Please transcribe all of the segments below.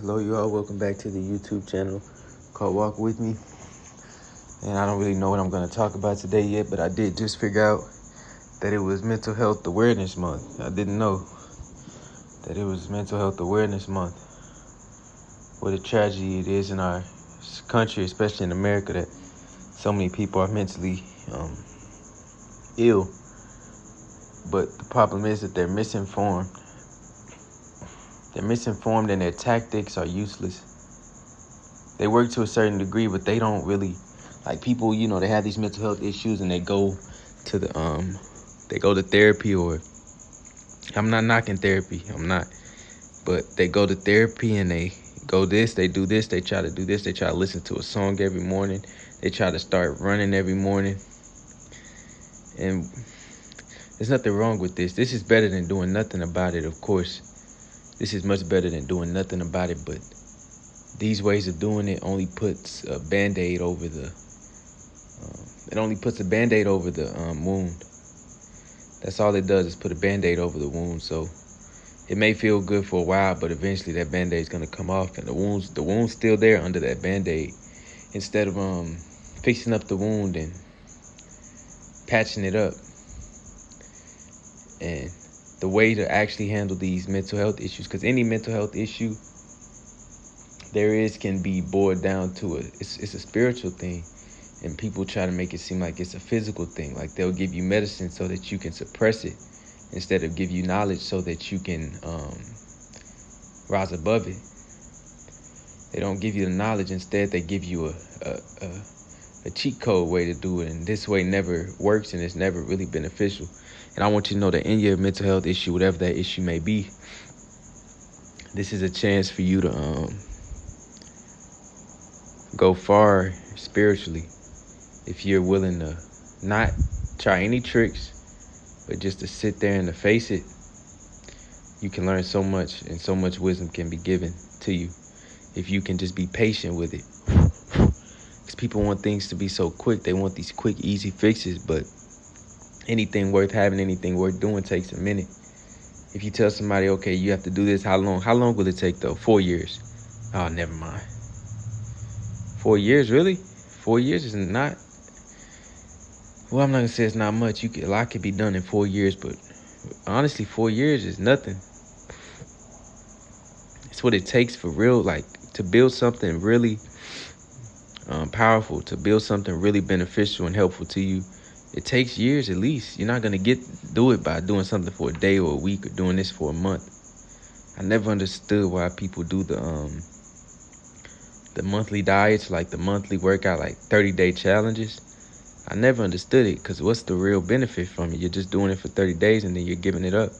Hello, you all. Welcome back to the YouTube channel called Walk With Me. And I don't really know what I'm going to talk about today yet, but I did just figure out that it was Mental Health Awareness Month. I didn't know that it was Mental Health Awareness Month. What a tragedy it is in our country, especially in America, that so many people are mentally ill. But the problem is that they're misinformed. They're misinformed and their tactics are useless. They work to a certain degree, but they don't really, like people, they have these mental health issues and they go to therapy, or I'm not knocking therapy, I'm not, but they go to therapy and they do this, they try to do this, they try to listen to a song every morning, they try to start running every morning, and there's nothing wrong with this. This is better than doing nothing about it, of course. This is much better than doing nothing about it, but these ways of doing it only puts a band-aid over the wound. That's all it does, is put a band-aid over the wound. So it may feel good for a while, but eventually that band-aid is gonna come off, and the wound's still there under that band-aid. Instead of fixing up the wound and patching it up. And the way to actually handle these mental health issues, because any mental health issue can be boiled down to it's a spiritual thing, and people try to make it seem like it's a physical thing. Like they'll give you medicine so that you can suppress it, instead of give you knowledge so that you can rise above it. They don't give you the knowledge. Instead, they give you a cheat code way to do it, and this way never works, and it's never really beneficial. And I want you to know that in your mental health issue, whatever that issue may be, this is a chance for you to go far spiritually, if you're willing to not try any tricks, but just to sit there and to face it. You can learn so much, and so much wisdom can be given to you if you can just be patient with it. Because people want things to be so quick. They want these quick, easy fixes, but anything worth having, anything worth doing takes a minute. If you tell somebody, okay, you have to do this, how long will it take though? 4 years. Oh, never mind. 4 years, really? 4 years is not, well, I'm not gonna say it's not much. A lot could be done in 4 years, but honestly, 4 years is nothing. It's what it takes for real, like to build something really powerful, to build something really beneficial and helpful to you. It takes years at least. You're not gonna do it by doing something for a day or a week, or doing this for a month. I never understood why people do the monthly diets, like the monthly workout, like 30-day challenges. I never understood it, because what's the real benefit from it? You're just doing it for 30 days and then you're giving it up.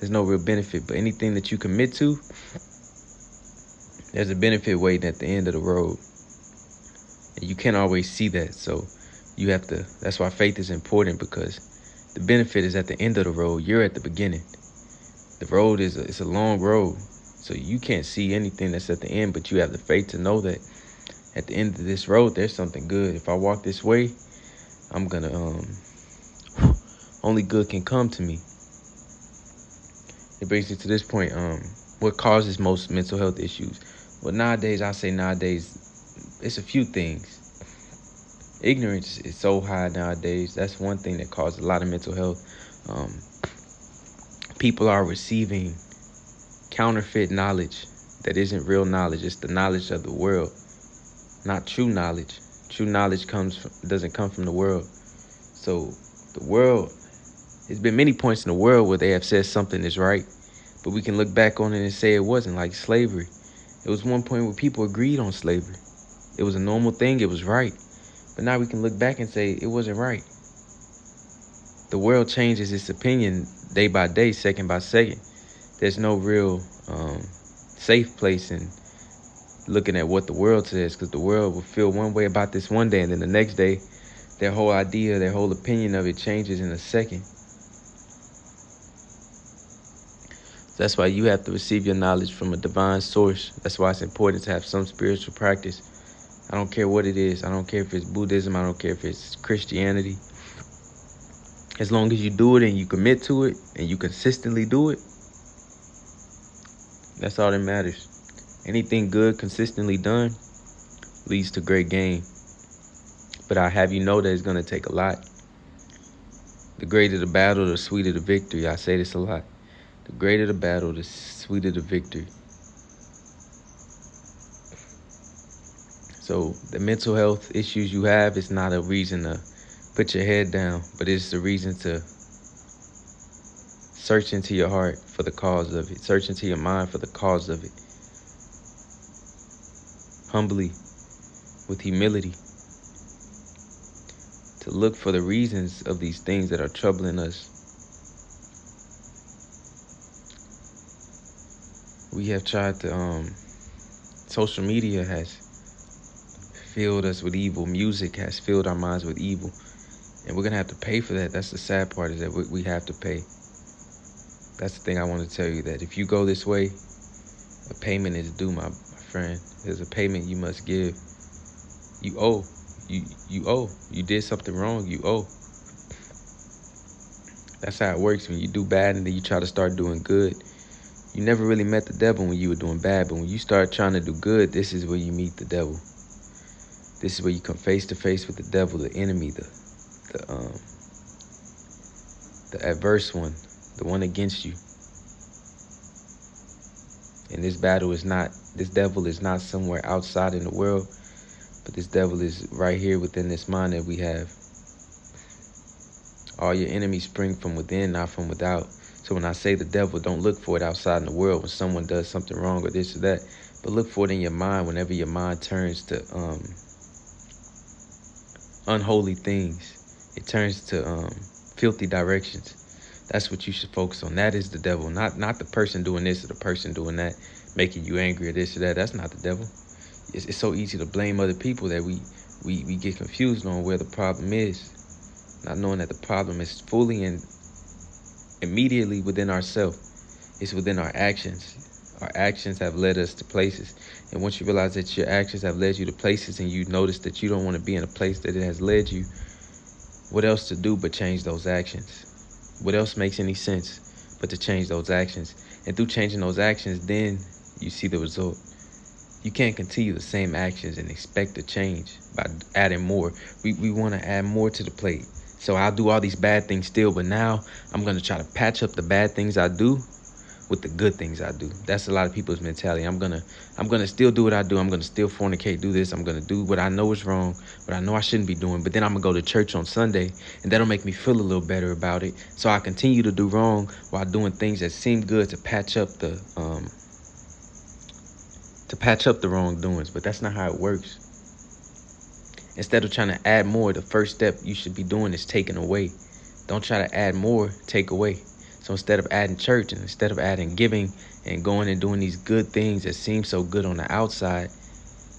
There's no real benefit. But anything that you commit to, there's a benefit waiting at the end of the road. And you can't always see that. So that's why faith is important, because the benefit is at the end of the road. You're at the beginning. The road it's a long road. So you can't see anything that's at the end, but you have the faith to know that at the end of this road, there's something good. If I walk this way, I'm gonna, only good can come to me. It brings you to this point, what causes most mental health issues? Well, nowadays, it's a few things. Ignorance is so high nowadays. That's one thing that causes a lot of mental health. People are receiving counterfeit knowledge that isn't real knowledge. It's the knowledge of the world, not true knowledge. True knowledge doesn't come from the world. So the world, there's been many points in the world where they have said something is right, but we can look back on it and say it wasn't, like slavery. It was one point where people agreed on slavery. It was a normal thing. It was right. But now we can look back and say it wasn't right. The world changes its opinion day by day, second by second. There's no real safe place in looking at what the world says, because the world will feel one way about this one day, and then the next day, their whole idea, their whole opinion of it changes in a second. That's why you have to receive your knowledge from a divine source. That's why it's important to have some spiritual practice. I don't care what it is. I don't care if it's Buddhism. I don't care if it's Christianity. As long as you do it and you commit to it and you consistently do it, that's all that matters. Anything good consistently done leads to great gain. But I have you know that it's going to take a lot. The greater the battle, the sweeter the victory. I say this a lot. The greater the battle, the sweeter the victory. So the mental health issues you have is not a reason to put your head down, but it's a reason to search into your heart for the cause of it. Search into your mind for the cause of it. Humbly, with humility, to look for the reasons of these things that are troubling us. We have tried to, social media has filled us with evil. Music has filled our minds with evil. And we're going to have to pay for that. That's the sad part, is that we have to pay. That's the thing I want to tell you, that if you go this way, a payment is due, my friend. There's a payment you must give. You owe. You owe. You did something wrong, you owe. That's how it works. When you do bad and then you try to start doing good, you never really met the devil when you were doing bad, but when you start trying to do good, this is where you meet the devil. This is where you come face to face with the devil, the enemy, the adverse one, the one against you. And this devil is not somewhere outside in the world, but this devil is right here within this mind that we have. All your enemies spring from within, not from without. So when I say the devil, don't look for it outside in the world when someone does something wrong or this or that, but look for it in your mind whenever your mind turns to unholy things. It turns to filthy directions. That's what you should focus on. That is the devil, not the person doing this or the person doing that, making you angry or this or that. That's not the devil. It's so easy to blame other people that we get confused on where the problem is, not knowing that the problem is fully and immediately within ourselves. It's within our actions. Our actions have led us to places. And once you realize that your actions have led you to places and you notice that you don't want to be in a place that it has led you, what else to do but change those actions? What else makes any sense but to change those actions? And through changing those actions, then you see the result. You can't continue the same actions and expect to change by adding more. We want to add more to the plate. So I'll do all these bad things still, but now I'm going to try to patch up the bad things I do with the good things I do. That's a lot of people's mentality. I'm gonna still do what I do. I'm gonna still fornicate, do this. I'm gonna do what I know is wrong, what I know I shouldn't be doing. But then I'm gonna go to church on Sunday, and that'll make me feel a little better about it. So I continue to do wrong while doing things that seem good to patch up the wrongdoings. But that's not how it works. Instead of trying to add more, the first step you should be doing is taking away. Don't try to add more, take away. So instead of adding church and instead of adding giving and going and doing these good things that seem so good on the outside,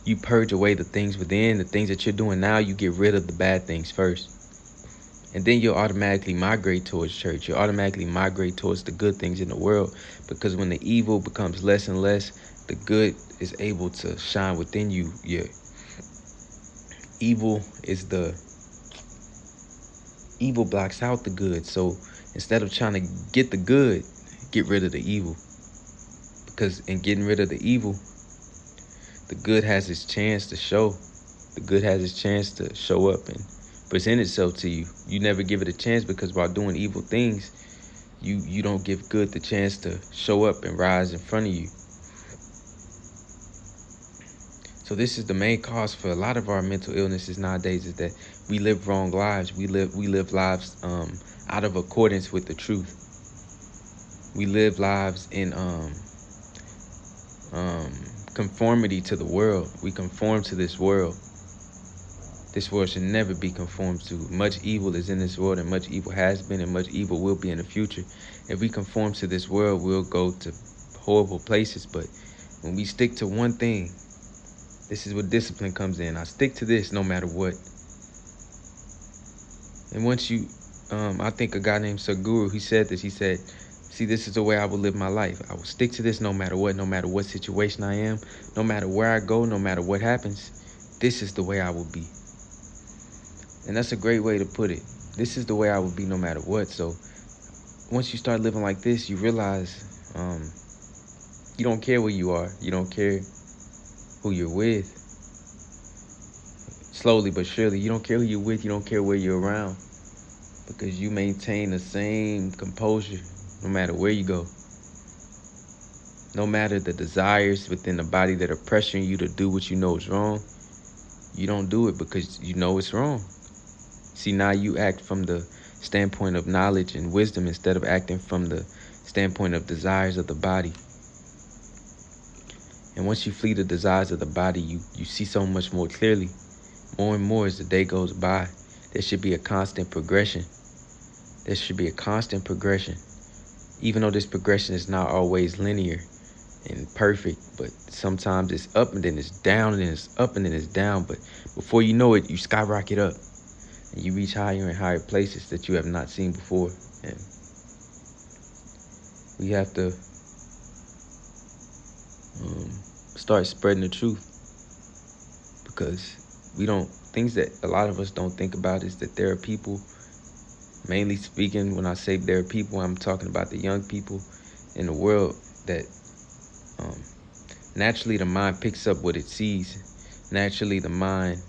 you purge away the things within. The things that you're doing now, you get rid of the bad things first. And then you'll automatically migrate towards church. You'll automatically migrate towards the good things in the world, because when the evil becomes less and less, the good is able to shine within you. Yeah. Evil blocks out the good. So instead of trying to get the good, get rid of the evil. Because in getting rid of the evil, the good has its chance to show. The good has its chance to show up and present itself to you. You never give it a chance, because while doing evil things, you don't give good the chance to show up and rise in front of you. So this is the main cause for a lot of our mental illnesses nowadays, is that we live wrong lives. We live lives out of accordance with the truth. We live lives in conformity to the world. We conform to this world. This world should never be conformed to. Much evil is in this world, and much evil has been, and much evil will be in the future. If we conform to this world, we'll go to horrible places. But when we stick to one thing, this is where discipline comes in. I stick to this no matter what. And once you, I think a guy named Sadhguru, he said this. He said, see, this is the way I will live my life. I will stick to this no matter what situation I am, no matter where I go, no matter what happens. This is the way I will be. And that's a great way to put it. This is the way I will be no matter what. So once you start living like this, you realize you don't care where you are. You don't care who you're with. Slowly but surely, you don't care who you're with, you don't care where you're around, because you maintain the same composure no matter where you go. No matter the desires within the body that are pressuring you to do what you know is wrong, you don't do it because you know it's wrong. See, now you act from the standpoint of knowledge and wisdom instead of acting from the standpoint of desires of the body. And once you flee the desires of the body, you see so much more clearly. More and more as the day goes by. There should be a constant progression. There should be a constant progression. Even though this progression is not always linear and perfect, but sometimes it's up and then it's down and then it's up and then it's down. But before you know it, you skyrocket up and you reach higher and higher places that you have not seen before. And we have to start spreading the truth, because things that a lot of us don't think about is that there are people, mainly speaking, when I say there are people, I'm talking about the young people in the world, that naturally the mind picks up what it sees. Naturally the mind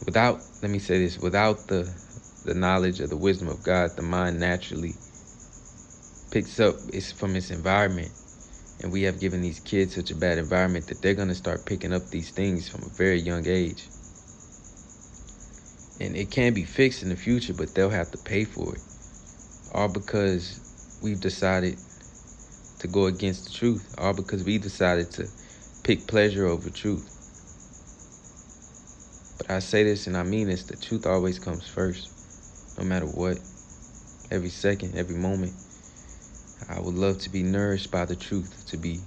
without the knowledge or the wisdom of God, the mind naturally picks up from its environment. And we have given these kids such a bad environment that they're going to start picking up these things from a very young age. And it can be fixed in the future, but they'll have to pay for it. All because we've decided to go against the truth. All because we decided to pick pleasure over truth. But I say this and I mean this, the truth always comes first, no matter what. Every second, every moment. I would love to be nourished by the truth, to be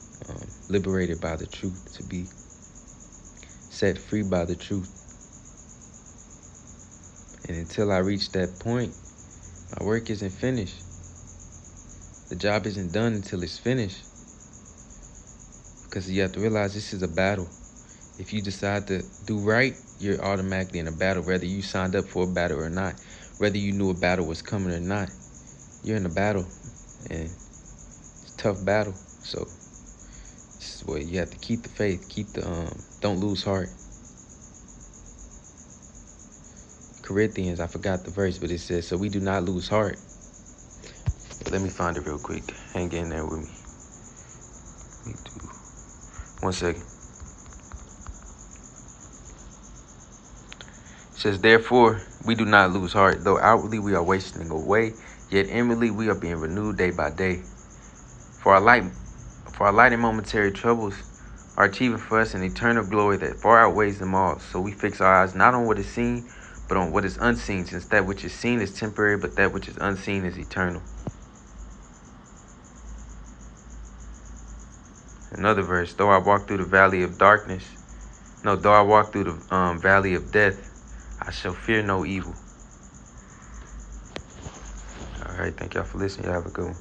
liberated by the truth, to be set free by the truth. And until I reach that point, my work isn't finished. The job isn't done until it's finished. Because you have to realize this is a battle. If you decide to do right, you're automatically in a battle, whether you signed up for a battle or not, whether you knew a battle was coming or not. You're in a battle, and it's a tough battle. So this is where you have to keep the faith, don't lose heart. Corinthians, I forgot the verse, but it says, so we do not lose heart. Let me find it real quick. Hang in there with me. 1 second. It says, therefore, we do not lose heart, though outwardly we are wasting away, yet inwardly we are being renewed day by day. For our light and momentary troubles are achieving for us an eternal glory that far outweighs them all. So we fix our eyes not on what is seen, but on what is unseen, since that which is seen is temporary, but that which is unseen is eternal. Another verse, though I walk through the valley of death, I shall fear no evil. All right, thank y'all for listening. Y'all have a good one.